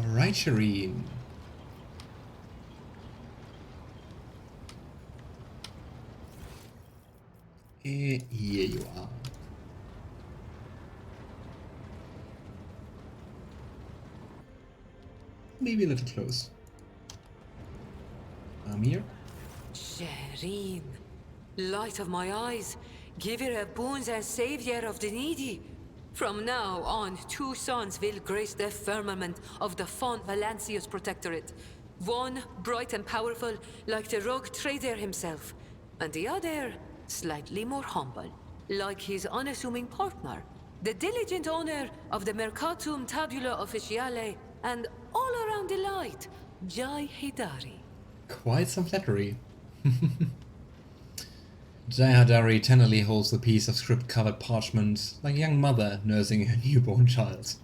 Alright, Shireen. Here you are. Maybe a little close. I'm here. Shireen, light of my eyes, giver of boons and savior of the needy. From now on, two sons will grace the firmament of the Font Valancius Protectorate. One bright and powerful, like the rogue trader himself, and the other slightly more humble, like his unassuming partner, the diligent owner of the Mercatum Tabula Officiale, and all around delight, Jai Hidari. Quite some flattery. Aeldari tenderly holds the piece of script-covered parchment like a young mother nursing her newborn child.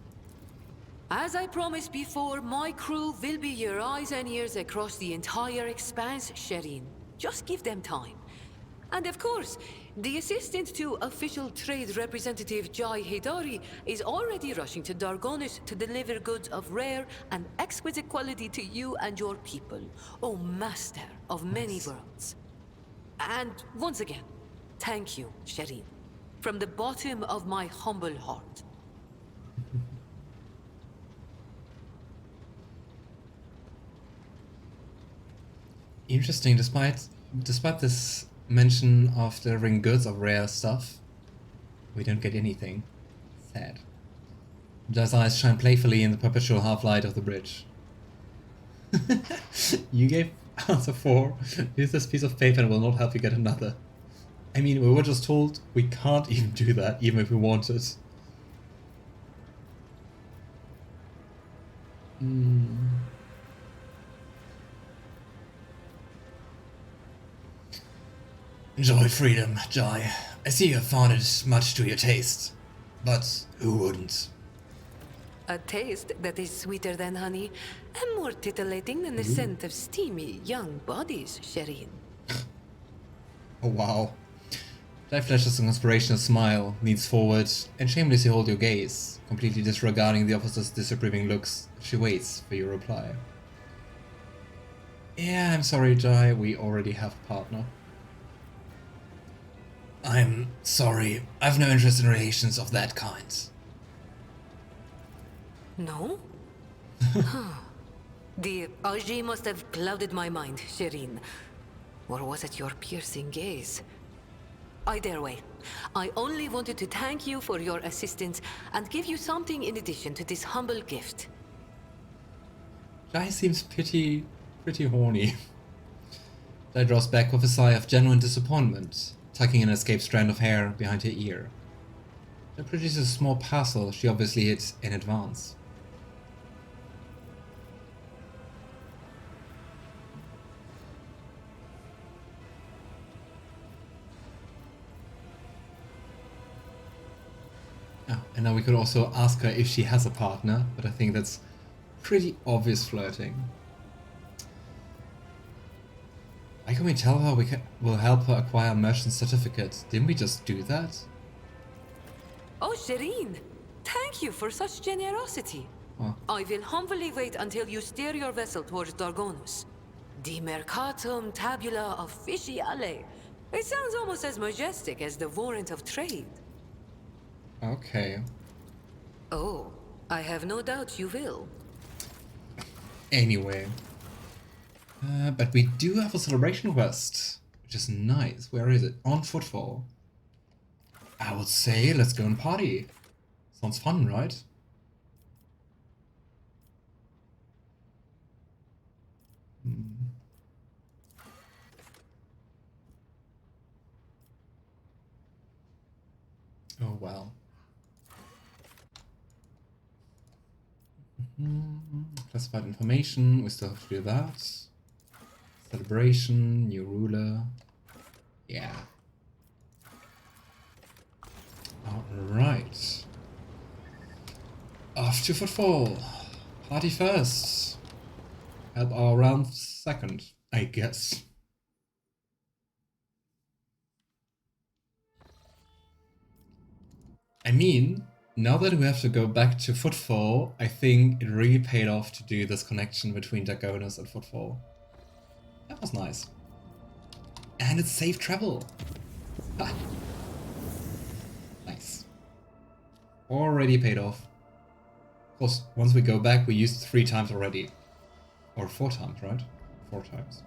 As I promised before, my crew will be your eyes and ears across the entire expanse, Shireen. Just give them time. And of course, the assistant to official trade representative Jai Hidari is already rushing to Dargonis to deliver goods of rare and exquisite quality to you and your people, O master of many worlds. And once again, thank you, Shireen, from the bottom of my humble heart. Interesting, despite this mention of delivering goods of rare stuff, we don't get anything. Sad. Jai's eyes shine playfully in the perpetual half-light of the bridge. You gave answer 4. Use this piece of paper and it will not help you get another. I mean, we were just told we can't even do that, even if we wanted. Enjoy freedom, Jai. I see you have found it much to your taste. But who wouldn't? A taste that is sweeter than honey, and more titillating than the scent of steamy, young bodies, Shireen. Oh wow. Jai flashes an inspirational smile, leans forward, and shamelessly holds your gaze, completely disregarding the officer's disapproving looks. She waits for your reply. Yeah, I'm sorry, Jai, we already have a partner. I'm sorry, I've no interest in relations of that kind. No? The RG must have clouded my mind, Shireen. Or was it your piercing gaze? Either way, I only wanted to thank you for your assistance and give you something in addition to this humble gift. Jai seems pretty horny. Jai draws back with a sigh of genuine disappointment, tucking an escaped strand of hair behind her ear. Jai produces a small parcel she obviously hid in advance. Oh, and now we could also ask her if she has a partner, but I think that's pretty obvious flirting. Why can we tell her we'll help her acquire a merchant certificate? Didn't we just do that? Oh, Shireen! Thank you for such generosity. Oh. I will humbly wait until you steer your vessel towards Dargonus. The Mercatum Tabula Officiale. It sounds almost as majestic as the warrant of trade. Okay. Oh, I have no doubt you will. Anyway. But we do have a celebration quest, which is nice. Where is it? On Footfall. I would say let's go and party. Sounds fun, right? Oh, well. Classified information, we still have to do that. Celebration, new ruler. Yeah. Alright. Off to Footfall. Party first. Help our round second, I guess. I mean, Now that we have to go back to Footfall, I think it really paid off to do this connection between Dragonus and Footfall. That was nice. And it's safe travel. Ha. Nice. Already paid off. Of course, once we go back, we used 3 times already. Or 4 times, right? 4 times.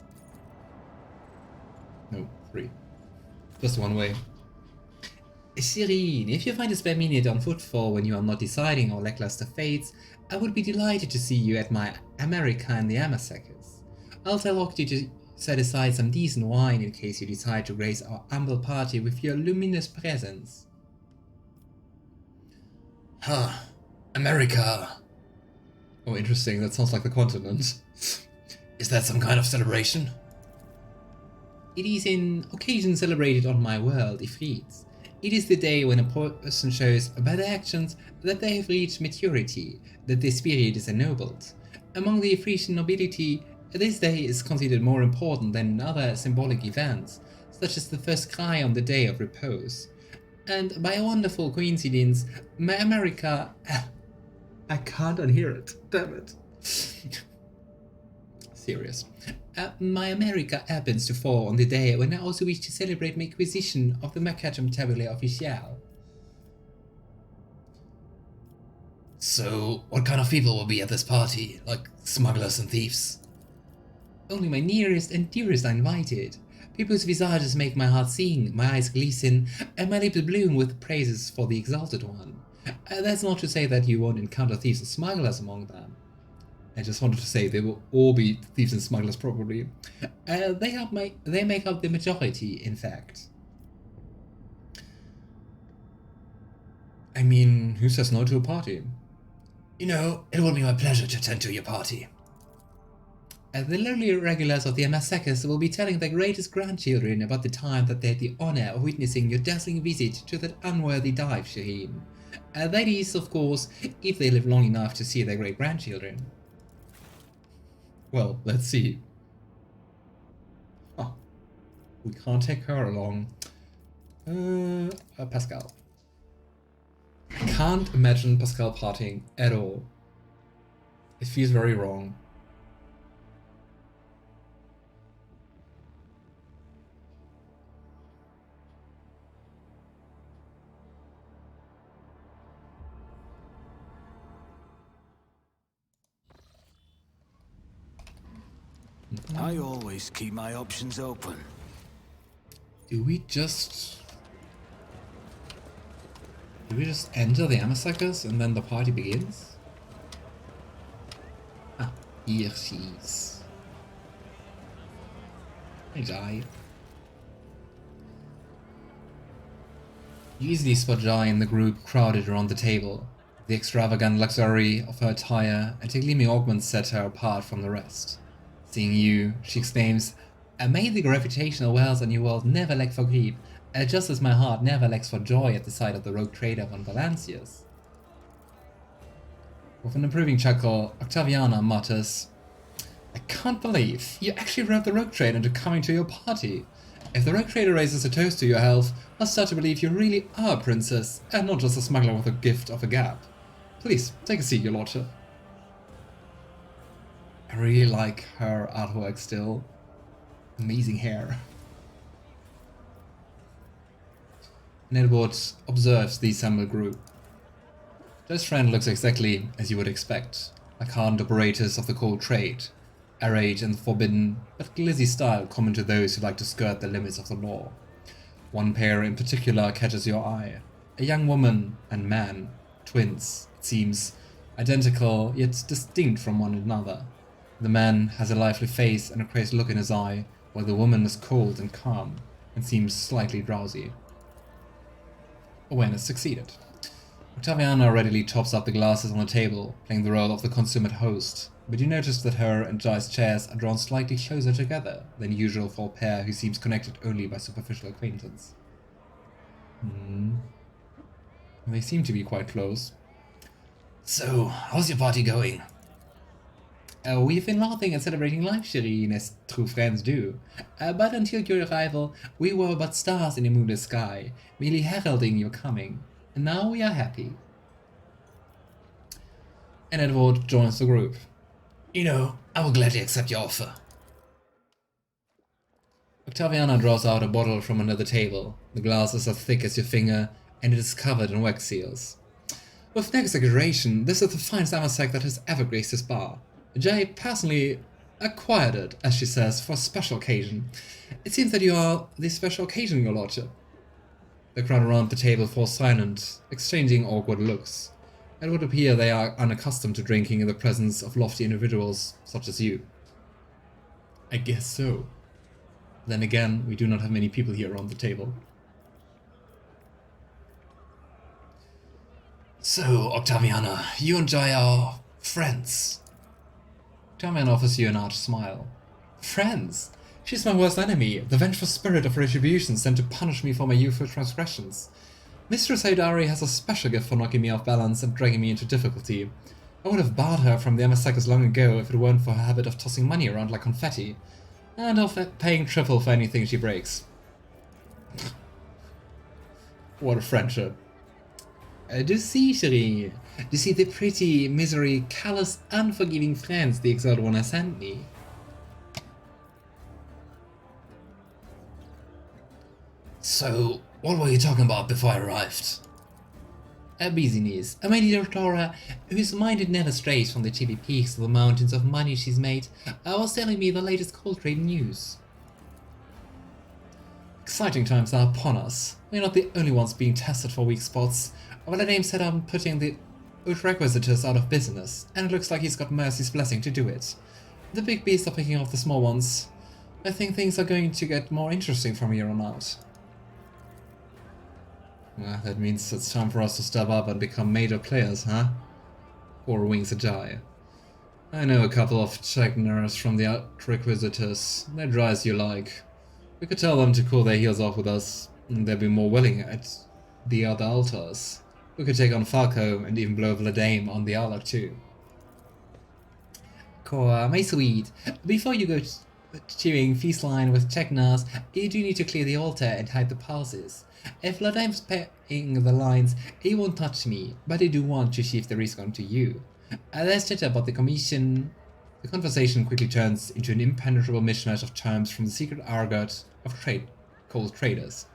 No, 3. Just one way. Shireen, if you find a spare minute on Footfall when you are not deciding or lackluster fates, I would be delighted to see you at my America in the Amasakas. I'll tell Octi to set aside some decent wine in case you decide to grace our humble party with your luminous presence. Huh. America. Oh, interesting. That sounds like the continent. Is that some kind of celebration? It is an occasion celebrated on my world, Ifrit. It is the day when a person shows by their actions that they have reached maturity, that their spirit is ennobled. Among the Ifritian nobility, this day is considered more important than other symbolic events, such as the first cry on the Day of Repose. And by a wonderful coincidence, my America... I can't unhear it, damn it. Serious. My America happens to fall on the day when I also wish to celebrate my acquisition of the Macadam Tabulae Officiale. So, what kind of people will be at this party? Like smugglers and thieves? Only my nearest and dearest are invited. People whose visages make my heart sing, my eyes glisten, and my lips bloom with praises for the Exalted One. That's not to say that you won't encounter thieves and smugglers among them. I just wanted to say they will all be thieves and smugglers probably. They make up the majority, in fact. I mean, who says no to a party? You know, it will be my pleasure to attend to your party. The lowly regulars of the Amasakas will be telling their greatest grandchildren about the time that they had the honor of witnessing your dazzling visit to that unworthy dive, Shaheen. That is, of course, if they live long enough to see their great-grandchildren. Well, let's see. Oh, we can't take her along. Pasqal. I can't imagine Pasqal partying at all. It feels very wrong. I always keep my options open. Do we just enter the Amasakas and then the party begins? Ah, here she is. Hi, You easily spot Jai and the group crowded around the table. The extravagant luxury of her attire and her gleaming augments set her apart from the rest. Seeing you, she exclaims, "May the gravitational wells on your world never lack for grief, just as my heart never lacks for joy at the sight of the rogue trader von Valancius." With an approving chuckle, Octaviana mutters, "I can't believe you actually roped the rogue trader into coming to your party. If the rogue trader raises a toast to your health, I'll start to believe you really are a princess, and not just a smuggler with a gift of a gap. Please, take a seat, your lordship." I really like her artwork still. Amazing hair. Nedwood observes the assembled group. Joe's friend looks exactly as you would expect, like hardened operators of the cold trade, arrayed in the forbidden but glizzy style common to those who like to skirt the limits of the law. One pair in particular catches your eye, a young woman and man, twins, it seems, identical yet distinct from one another. The man has a lively face and a crazy look in his eye, while the woman is cold and calm, and seems slightly drowsy. Awareness succeeded. Octaviana readily tops up the glasses on the table, playing the role of the consummate host, but you notice that her and Jai's chairs are drawn slightly closer together than usual for a pair who seems connected only by superficial acquaintance. They seem to be quite close. "So, how's your party going?" "We've been laughing and celebrating life, Shireen, as true friends do. But until your arrival, we were but stars in a moonless sky, merely heralding your coming. And now we are happy." and Edward joins the group. You know, I will gladly accept your offer. Octaviana draws out a bottle from another table. The glass is as thick as your finger, and it is covered in wax seals. With no exaggeration, this is the finest amasec that has ever graced this bar. Jay personally acquired it, as she says, for a special occasion. It seems that you are the special occasion, your lordship. The crowd around the table falls silent, exchanging awkward looks. It would appear they are unaccustomed to drinking in the presence of lofty individuals such as you. I guess so. Then again, we do not have many people here around the table. So, Octaviana, you and Jai are friends. Octaviana offers you an arch smile. Friends? She's my worst enemy, the vengeful spirit of retribution sent to punish me for my youthful transgressions. Mistress Aeldari has a special gift for knocking me off balance and dragging me into difficulty. I would have barred her from the Amasecus long ago if it weren't for her habit of tossing money around like confetti, and of paying triple for anything she breaks. What a friendship. Du see, chérie. Du see the pretty, misery, callous, unforgiving friends the exiled one has sent me. So, what were you talking about before I arrived? Business. My dear Tora, whose mind it never strays from the chippy peaks of the mountains of money she's made, was telling me the latest coal trade news. Exciting times are upon us. We're not the only ones being tested for weak spots. Valadame said I'm putting the Requisitors out of business, and it looks like he's got Mercy's blessing to do it. The big beasts are picking off the small ones. I think things are going to get more interesting from here on out. Well, that means it's time for us to step up and become major players, huh? Or wings a jai. I know a couple of checkners from the Requisitors. They're dry as you like. We could tell them to cool their heels off with us, and they'll be more willing at the other altars. We could take on Falco and even blow Vladame on the Arlok too. Cora, my sweet, before you go chewing feast line with Checknars, you do need to clear the altar and hide the pulses. If Vladame's paying the lines, he won't touch me, but I do want to shift the risk onto you. There's chatter about the commission. The conversation quickly turns into an impenetrable mishmash of terms from the secret argot of cold traders.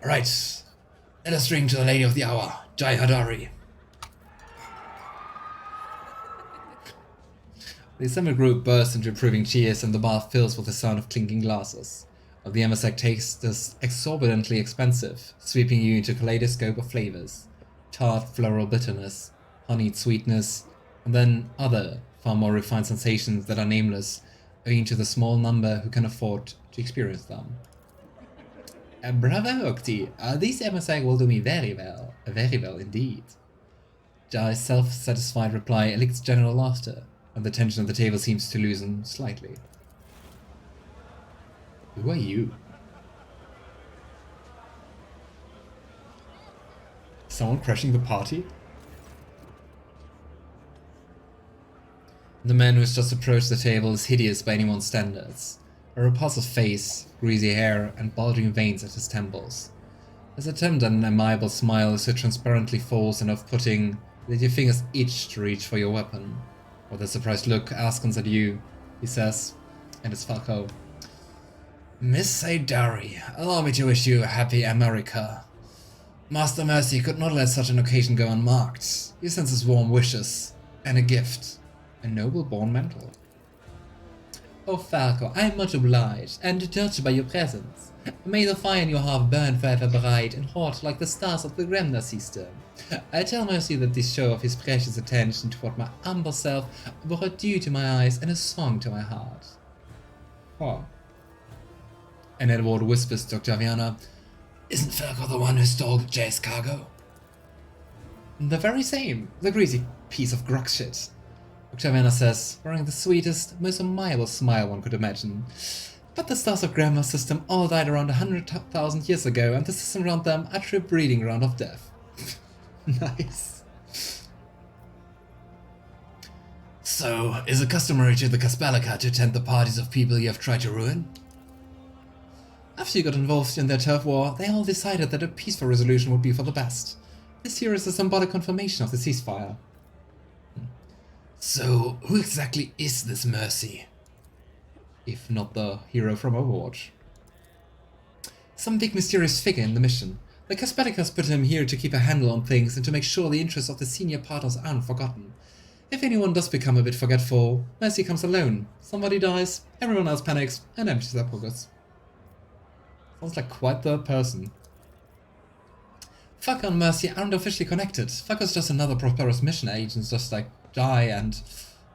Alright, let us drink to the Lady of the Hour, Jai Hadari. The assembled group bursts into approving cheers and the bar fills with the sound of clinking glasses. The Amasec taste is exorbitantly expensive, sweeping you into a kaleidoscope of flavors. Tart floral bitterness, honeyed sweetness, and then other, far more refined sensations that are nameless, owing to the small number who can afford to experience them. Bravo, Octi! These Amasec will do me very well indeed. Jai's self-satisfied reply elicits general laughter, and the tension of the table seems to loosen slightly. Who are you? Someone crashing the party? The man who has just approached the table is hideous by anyone's standards. A repulsive face, greasy hair, and bulging veins at his temples. His attempt at an amiable smile is so transparently false and off-putting that your fingers itch to reach for your weapon. With a surprised look askance at you, he says, and it's Falco. Miss Aeldari, allow me to wish you a happy America. Master Mercy could not let such an occasion go unmarked. He sends his warm wishes, and a gift, a noble-born mantle. Oh Falco, I am much obliged, and touched by your presence. May the fire in your heart burn forever bright and hot like the stars of the Gremna system. I tell Mercy that this show of his precious attention toward my humble self brought a dew to my eyes and a song to my heart. Oh. And Edward whispers to Octaviana, Isn't Falco the one who stole Jay's cargo? The very same, the greasy piece of grog shit. Octaviana says, wearing the sweetest, most amiable smile one could imagine. But the stars of Grandma's system all died around 100,000 years ago, and the system around them a true breeding ground of death. Nice. So, is it customary to the Caspalica to attend the parties of people you have tried to ruin? After you got involved in their turf war, they all decided that a peaceful resolution would be for the best. This here is a symbolic confirmation of the ceasefire. So, who exactly is this Mercy? If not the hero from Overwatch. Some big mysterious figure in the mission. The Caspaticas put him here to keep a handle on things and to make sure the interests of the senior partners aren't forgotten. If anyone does become a bit forgetful, Mercy comes alone. Somebody dies, everyone else panics, and empties their pockets. Sounds like quite the person. Fucker and Mercy aren't officially connected. Fucker's just another prosperous mission agent, just like Jai and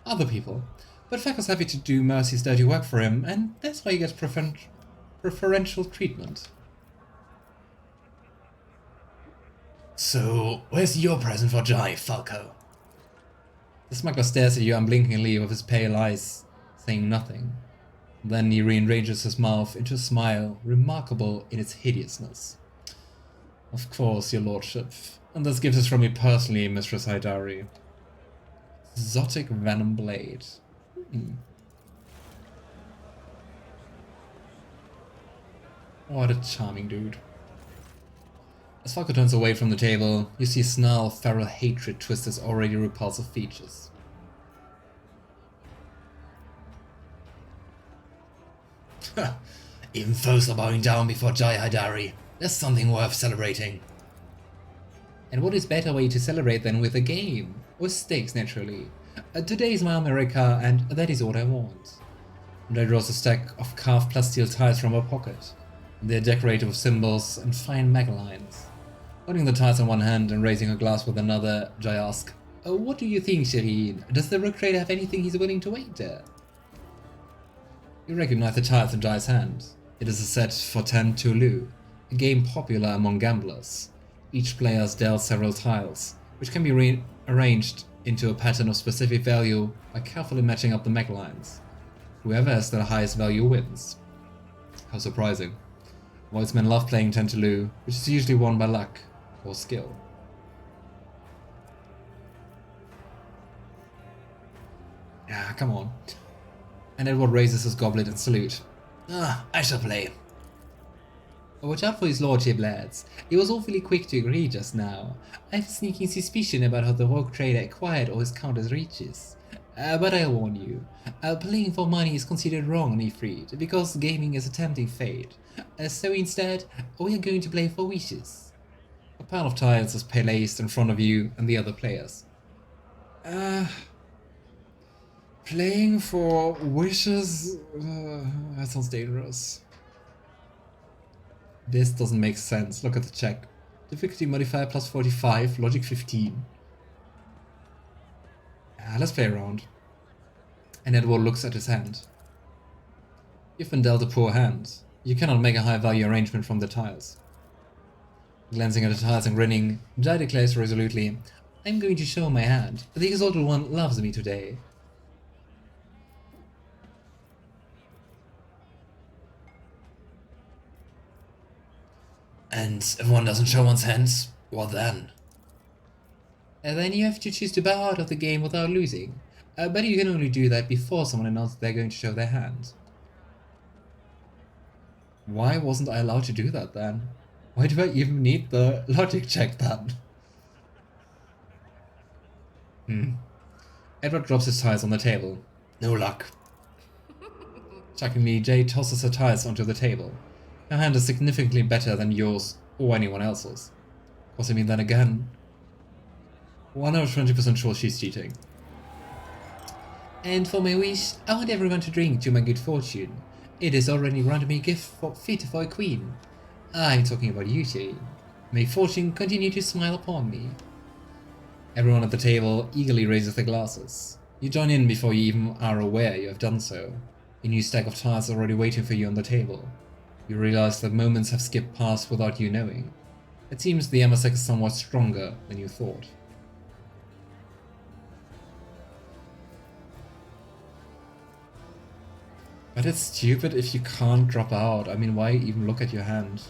other people. But Fucker's happy to do Mercy's dirty work for him, and that's why he gets preferential treatment. So, where's your present for Jai, Falco? The smuggler stares at you unblinkingly with his pale eyes, saying nothing. Then he rearranges his mouth into a smile, remarkable in its hideousness. Of course, your lordship. And this gift is from me personally, Mistress Aeldari. Exotic venom blade. What a charming dude. As Falco turns away from the table, you see a snarl of feral hatred twist his already repulsive features. Even foes are bowing down before Jai Aeldari. That's something worth celebrating. And what is better way to celebrate than with a game? With stakes, naturally. Today is my America, and that is what I want. And I draws a stack of carved plasteel tiles from her pocket. They're decorated with symbols and fine maglines. Holding the tiles in one hand and raising a glass with another, Jai asks, what do you think, Shireen? Does the rook trader have anything he's willing to wager? You recognize the tiles in Jai's hand. It is a set for 10 Tulu, a game popular among gamblers. Each player is dealt several tiles, which can be rearranged into a pattern of specific value by carefully matching up the maglines. Whoever has the highest value wins. How surprising. Voice men love playing Tentalu, which is usually won by luck or skill. Ah, come on. And Edward raises his goblet in salute. I shall play. Watch out for his lordship, lads. He was awfully quick to agree just now. I have a sneaking suspicion about how the rogue trader acquired all his counter's reaches. But I warn you, playing for money is considered wrong on Ifrit, because gaming is a tempting fate. So instead, we are going to play for wishes. A pile of tiles is placed in front of you and the other players. Playing for wishes? That sounds dangerous. This doesn't make sense. Look at the check. Difficulty modifier plus 45, logic 15. Let's play around. And Edward looks at his hand. You've been dealt a poor hand. You cannot make a high value arrangement from the tiles. Glancing at the tiles and grinning, Jai declares resolutely, I'm going to show my hand. The Exalted One loves me today. And if one doesn't show one's hands, what then? And then you have to choose to bow out of the game without losing. But you can only do that before someone announces they're going to show their hand. Why wasn't I allowed to do that then? Why do I even need the logic check then? Edward drops his tiles on the table. No luck. Shockingly, Jay tosses her tiles onto the table. Her hand is significantly better than yours or anyone else's. Of course, I mean, then again, 120% sure she's cheating. And for my wish, I want everyone to drink to my good fortune. It is already granted me a gift fit for a queen. I'm talking about you, Jane. May fortune continue to smile upon me. Everyone at the table eagerly raises their glasses. You join in before you even are aware you have done so. A new stack of tiles is already waiting for you on the table. You realize that moments have skipped past without you knowing. It seems the MSX is somewhat stronger than you thought. But it's stupid if you can't drop out. I mean, why even look at your hand?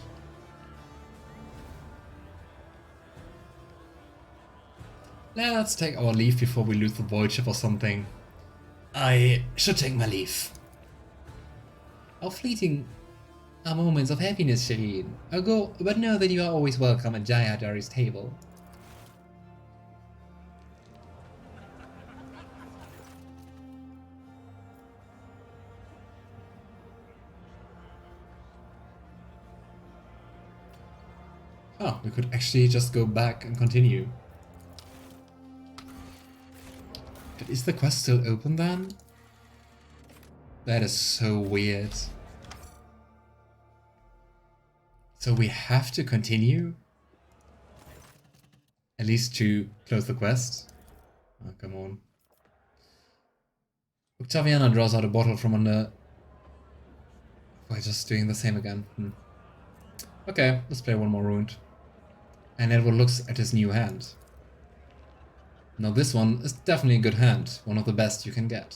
Let's take our leave before we lose the void ship or something. I should take my leave. How fleeting are moments of happiness, Shireen. Go, but know that you are always welcome at Jai Aeldari's table. Oh, we could actually just go back and continue. But is the quest still open then? That is so weird. So we have to continue? At least to close the quest? Oh, come on. Octaviana draws out a bottle from under... We're just doing the same again. Okay, let's play one more round. And Edward looks at his new hand. Now this one is definitely a good hand, one of the best you can get.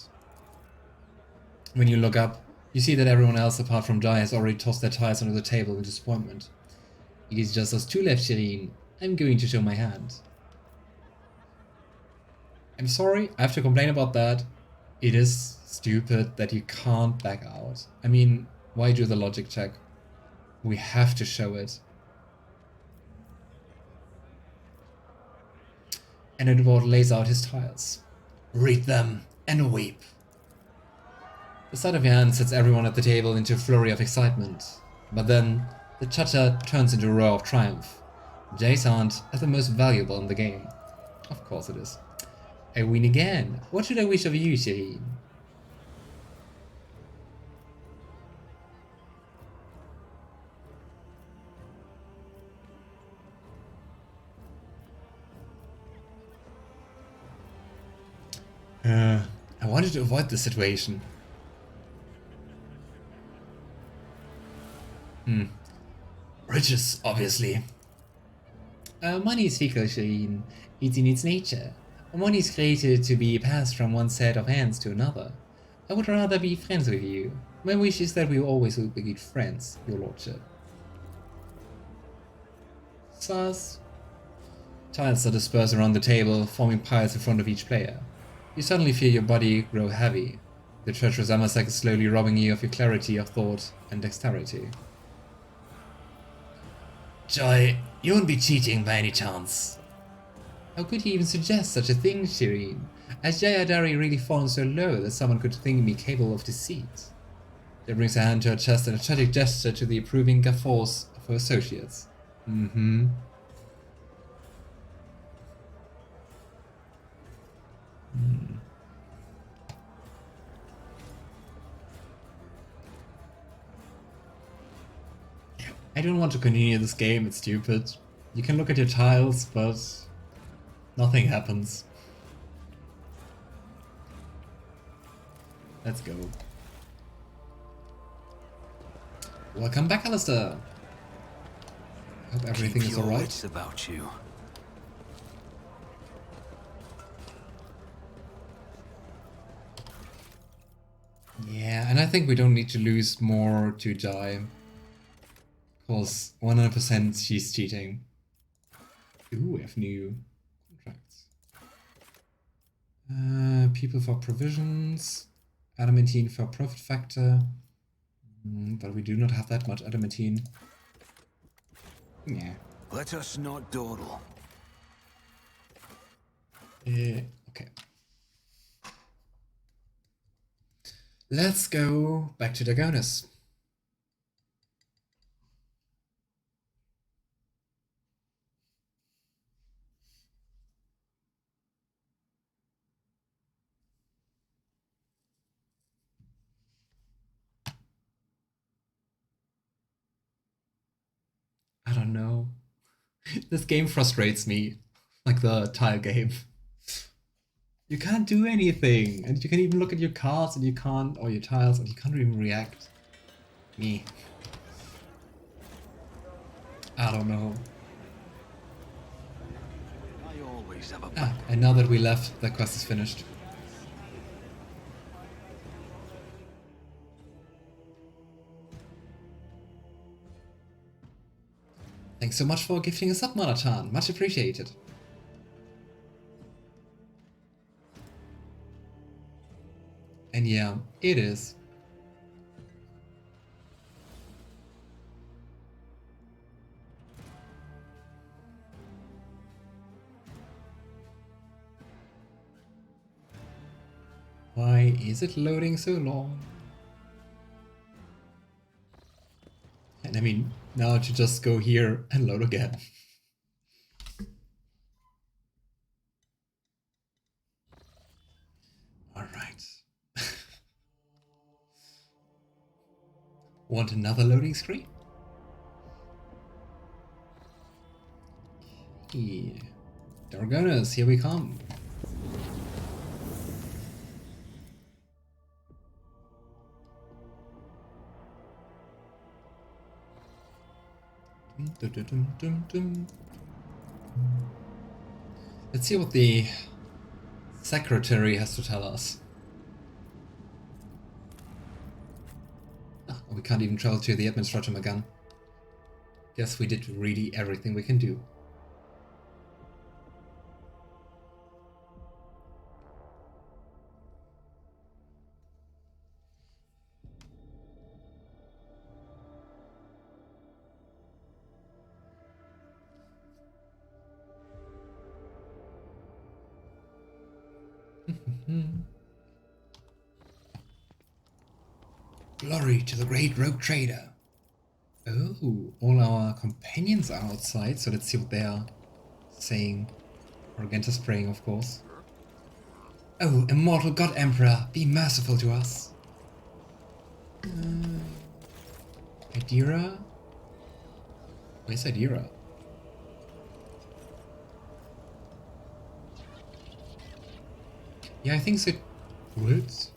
When you look up, you see that everyone else apart from Jai has already tossed their tiles under the table in disappointment. It is just us two left, Shireen. I'm going to show my hand. I'm sorry, I have to complain about that. It is stupid that you can't back out. I mean, why do the logic check? We have to show it. And Edward lays out his tiles. Read them and weep. The sight of your hand sets everyone at the table into a flurry of excitement. But then, the chatter turns into a roar of triumph. Jay's hand is the most valuable in the game. Of course it is. I win again. What should I wish of you, Shireen? I wanted to avoid this situation. Riches, obviously. Money is fickle, Shireen. It's in its nature. Money is created to be passed from one set of hands to another. I would rather be friends with you. My wish is that we always will be good friends, your lordship. Sus. Tiles are dispersed around the table, forming piles in front of each player. You suddenly feel your body grow heavy. The treacherous Amasak is slowly robbing you of your clarity of thought and dexterity. Joy, you won't be cheating by any chance. How could he even suggest such a thing, Shireen? Has Aeldari really fallen so low that someone could think me capable of deceit? She brings her hand to her chest and a tragic gesture to the approving guffaws of her associates. I don't want to continue this game, it's stupid. You can look at your tiles, but nothing happens. Let's go. Welcome back, Alistair. Hope everything is alright. Wits about you. Yeah, and I think we don't need to lose more to Jai. Because 100% she's cheating. Ooh, we have new contracts. People for provisions. Adamantine for profit factor. But we do not have that much adamantine. Yeah. Let us not dawdle. Okay. Let's go back to Dagonis. I don't know. This game frustrates me. Like the tile game. You can't do anything. And you can even look at your cards and you can't, or your tiles, and you can't even react. Me. I don't know. I always have a And now that we left, the quest is finished. Thanks so much for gifting us up, Manachan. Much appreciated. And yeah, it is. Why is it loading so long? I mean, now to just go here and load again. Alright. Want another loading screen? Okay. Dargonas, here we come. Let's see what the secretary has to tell us. We can't even travel to the administratum again. Guess we did really everything we can do. Glory to the great rogue trader. Oh, all our companions are outside, so let's see what they are saying. Argenta's praying, of course. Oh, immortal god emperor, be merciful to us. Idira? Where's Idira? Yeah, I think so. What?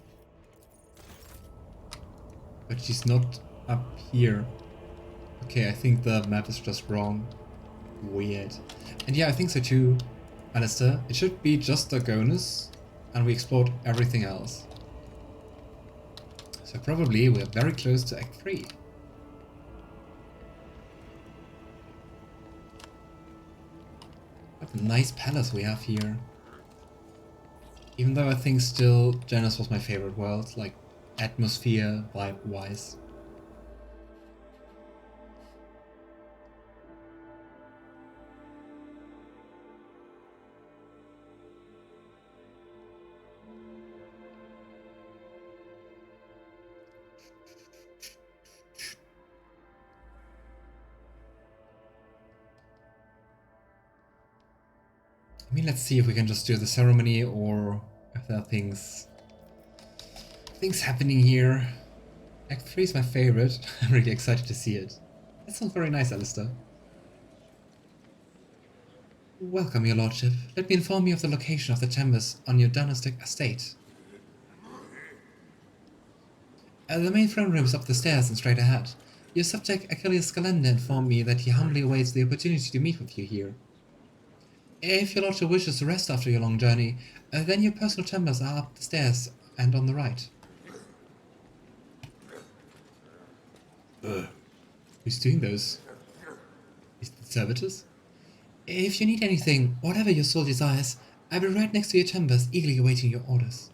But she's not up here. Okay, I think the map is just wrong. Weird. And yeah, I think so too, Alistair. It should be just Dragonus, and we explored everything else. So probably we're very close to Act 3. What a nice palace we have here. Even though I think still Xenos was my favorite world, like atmosphere, vibe-wise. I mean, let's see if we can just do the ceremony or if there are things happening here. Act 3 is my favorite. I'm really excited to see it. That sounds very nice, Alistair. Welcome, your lordship. Let me inform you of the location of the chambers on your dynastic estate. The main throne room is up the stairs and straight ahead. Your subject Achilles Scalenda informed me that he humbly awaits the opportunity to meet with you here. If your lordship wishes to rest after your long journey, then your personal chambers are up the stairs and on the right. Who's doing those? Is it the servitors? If you need anything, whatever your soul desires, I'll be right next to your chambers, eagerly awaiting your orders.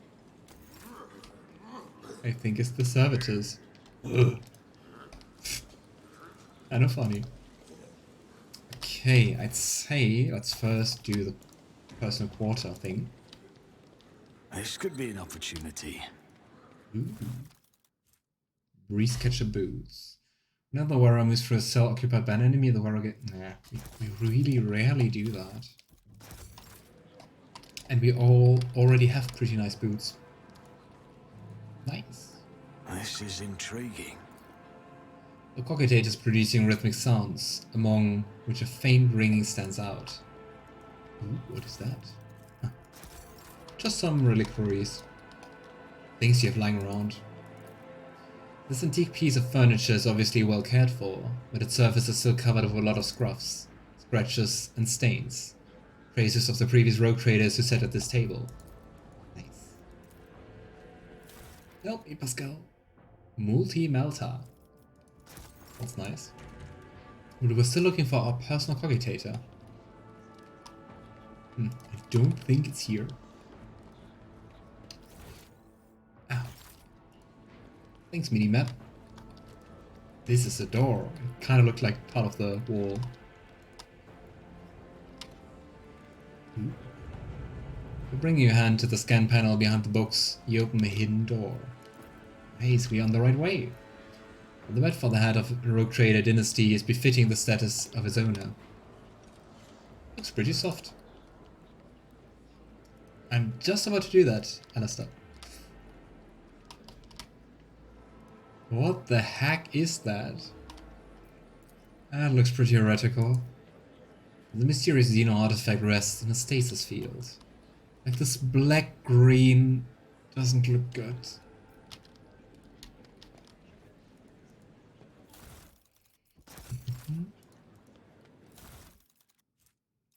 I think it's the servitors. Kind of funny. Okay, I'd say let's first do the personal quarter thing. This could be an opportunity. Ooh. Breeze catcher boots. Now the Warhammer moves through a cell occupied by an enemy, the Warhammer we really rarely do that. And we all already have pretty nice boots. Nice. This is intriguing. The cogitate is producing rhythmic sounds, among which a faint ringing stands out. Ooh, what is that? Huh. Just some reliquaries. Things you have lying around. This antique piece of furniture is obviously well cared for, but its surface is still covered with a lot of scruffs, scratches, and stains. Traces of the previous rogue traders who sat at this table. Nice. Help me, Pasqal. Multi-melta. That's nice. But we're still looking for our personal cogitator. I don't think it's here. Ow. Thanks, minimap. This is a door. It kind of looked like part of the wall. Bringing your hand to the scan panel behind the books, you open a hidden door. Nice, we're on the right way. The bed for the head of a rogue trader dynasty is befitting the status of his owner. Looks pretty soft. I'm just about to do that, Alistair. What the heck is that? That looks pretty heretical. The mysterious Xeno artifact rests in a stasis field. Like this black-green doesn't look good.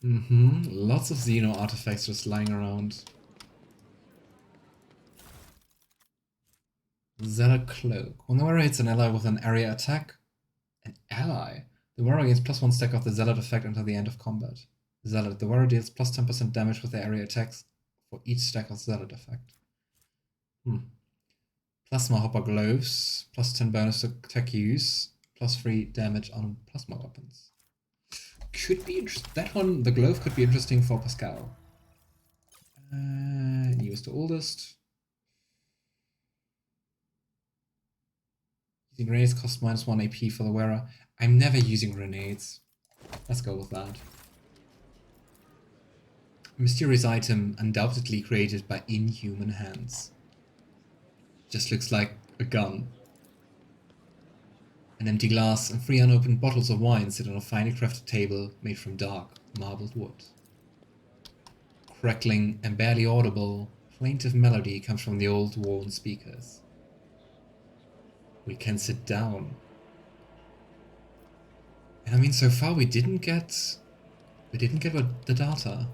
Lots of Xeno artifacts just lying around. Zealot Cloak. When the wearer hits an ally with an area attack, an ally? The wearer gains +1 stack of the Zealot effect until the end of combat. Zealot. The wearer deals plus 10% damage with the area attacks for each stack of Zealot effect. Plasma Hopper Gloves. +10 bonus to attack use. +3 damage on plasma weapons. Could be interesting. That one, the glove, could be interesting for Pasqal. Newest to oldest. Using grenades costs -1 AP for the wearer. I'm never using grenades. Let's go with that. Mysterious item undoubtedly created by inhuman hands. Just looks like a gun. An empty glass and 3 unopened bottles of wine sit on a finely crafted table made from dark, marbled wood. Crackling and barely audible, plaintive melody comes from the old worn speakers. We can sit down. And I mean, so far we didn't get the data.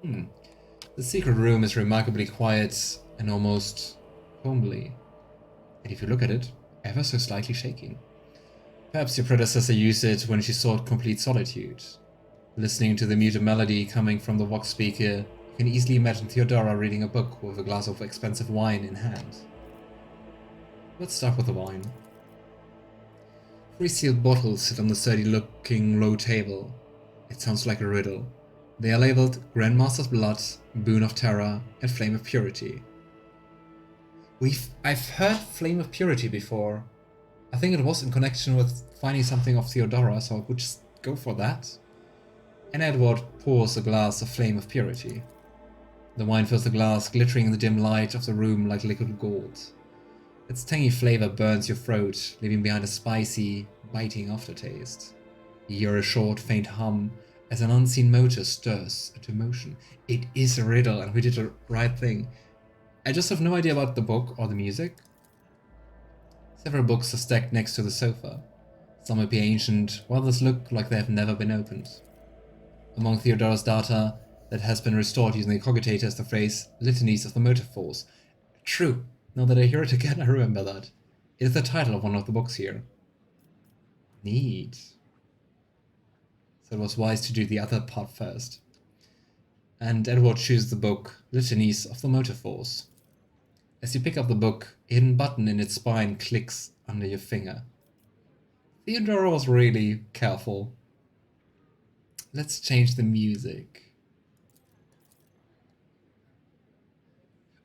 The secret room is remarkably quiet and almost homely. And if you look at it, ever so slightly shaking. Perhaps your predecessor used it when she sought complete solitude. Listening to the muted melody coming from the vox speaker, you can easily imagine Theodora reading a book with a glass of expensive wine in hand. Let's start with the wine. 3 sealed bottles sit on the sturdy-looking low table. It sounds like a riddle. They are labeled Grandmaster's Blood, Boon of Terror, and Flame of Purity. I've heard Flame of Purity before. I think it was in connection with finding something of Theodora, so I would just go for that. And Edward pours a glass of Flame of Purity. The wine fills the glass, glittering in the dim light of the room like liquid gold. Its tangy flavor burns your throat, leaving behind a spicy, biting aftertaste. You hear a short, faint hum as an unseen motor stirs into motion. It is a riddle, and we did the right thing. I just have no idea about the book or the music. Several books are stacked next to the sofa. Some appear ancient, while others look like they have never been opened. Among Theodora's data that has been restored using the cogitator is the phrase Litanies of the Motive Force. True, now that I hear it again, I remember that. It is the title of one of the books here. Neat. So it was wise to do the other part first. And Edward chooses the book Litanies of the Motive Force. As you pick up the book, a hidden button in its spine clicks under your finger. Theodora was really careful. Let's change the music.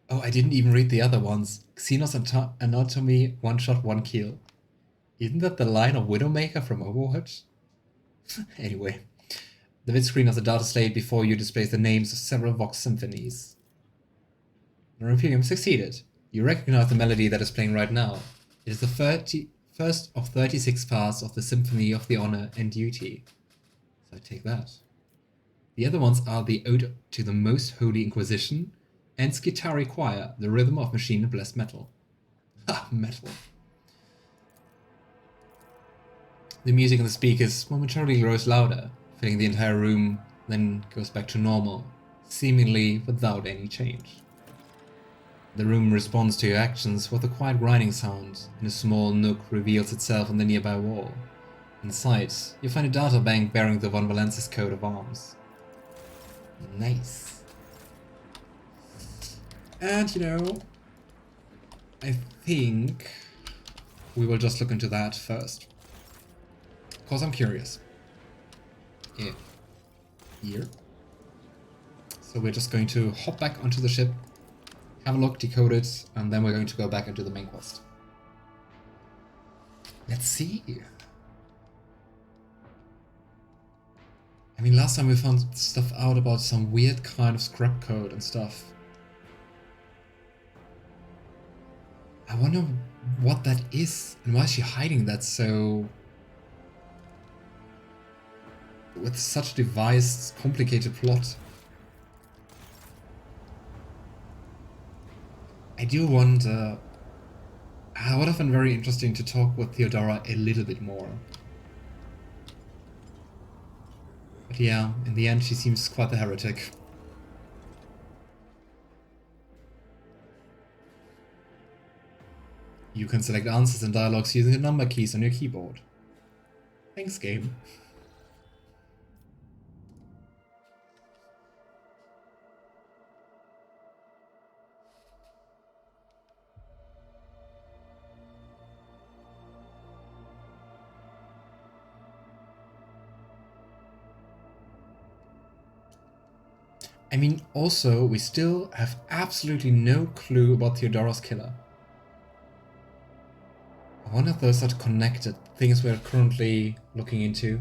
Oh, I didn't even read the other ones. Xenos Anatomy, 1 shot, 1 kill. Isn't that the line of Widowmaker from Overwatch? Anyway, the vidscreen of the data slate before you displays the names of several Vox symphonies. The Imperium succeeded. You recognize the melody that is playing right now. It is the first of 36 parts of the Symphony of the Honor and Duty. So I take that. The other ones are the Ode to the Most Holy Inquisition and Skitari Choir, the Rhythm of Machine and Blessed Metal. Ha! Metal. The music in the speakers momentarily grows louder, filling the entire room, then goes back to normal, seemingly without any change. The room responds to your actions with a quiet grinding sound, and a small nook reveals itself on the nearby wall. Inside, you find a data bank bearing the Von Valensis coat of arms. Nice. And you know, I think we will just look into that first. Because I'm curious. Yeah. Here. So we're just going to hop back onto the ship, have a look, decode it, and then we're going to go back into the main quest. Let's see. I mean, last time we found stuff out about some weird kind of scrap code and stuff. I wonder what that is and why is she hiding that so... with such a devised, complicated plot. I do wonder... it would have been very interesting to talk with Theodora a little bit more. But yeah, in the end she seems quite the heretic. You can select answers and dialogues using the number keys on your keyboard. Thanks, game. I mean, also, we still have absolutely no clue about Theodora's killer. I wonder if those are connected, things we're currently looking into.